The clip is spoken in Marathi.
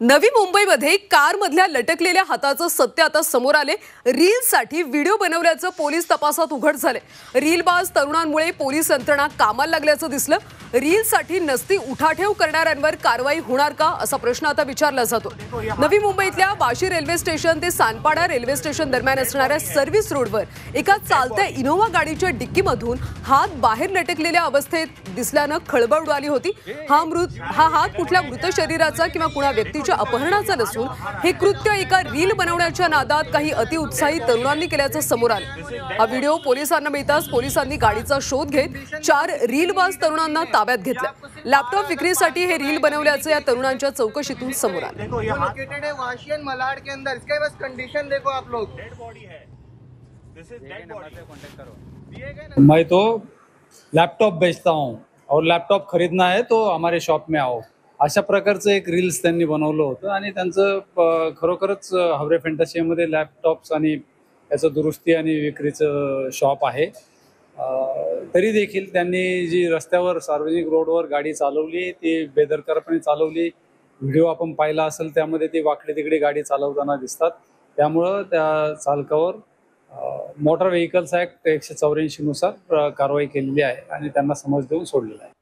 नवी मुंबईमध्ये कारमधल्या लटकलेल्या हाताचं सत्य आता समोर आले। रीलसाठी व्हिडिओ बनवल्याचं पोलीस तपासात उघड झाले। रीलबाज तरुणांमुळे पोलीस यंत्रणा कामाला लागल्याचं दिसलं। रीलसाठी नसती उठाठेव करणाऱ्यांवर कारवाई होणार का असा प्रश्न आता विचारला जातो। नवी मुंबईतल्या वाशी रेल्वे स्टेशन ते सानपाडा रेल्वे स्टेशन दरम्यान असणाऱ्या सर्व्हिस रोडवर एका चालत्या इनोव्हा गाडीच्या डिक्कीमधून हात बाहेर लटकलेल्या अवस्थेत दिसल्यानं खळबळ उडाली होती। हा हात कुठल्या मृत शरीराचा किंवा कुणा व्यक्तीच्या अपहरणाचा नसून हे कृत्य एका रील बनवण्याच्या नादात काही अतिउत्साही तरुणांनी केल्याचं समोर आलं। हा व्हिडिओ पोलिसांना मिळताच पोलिसांनी गाडीचा शोध घेत 4 रीलबाज तरुणांना ताब्यात घेतलं। लॅपटॉप विक्रीसाठी हे रील बनवल्याचं या तरुणांच्या चौकशीतून समोर आलं। लोकेटेड है वाशी एंड मलाड के अंदर। इसके बस कंडीशन देखो आप लोग। डेड बॉडी है। दिस इज डेड बॉडी। कांटेक्ट करो। मैं तो लैपटॉप बेचता हूँ और लैपटॉप खरीदना है तो हमारे शॉप में आओ, अशा प्रकारचं एक रील्स त्यांनी बनवलं होतं। आणि त्यांचं खरोखरच हावरे फॅन्टसीमध्ये लॅपटॉप्स आणि त्याचं दुरुस्ती आणि विक्रीचं शॉप आहे। तरी देखील त्यांनी जी रस्त्यावर सार्वजनिक रोडवर गाडी चालवली ती बेदरकारपणे चालवली। व्हिडिओ आपण पाहिला असेल त्यामध्ये ती वाकडे तिकडे गाडी चालवताना दिसतात। त्यामुळं त्या चालकावर मोटार व्हेकल्स ॲक्ट 184 नुसार कारवाई केलेली आहे आणि त्यांना समज देऊन सोडलेलं आहे।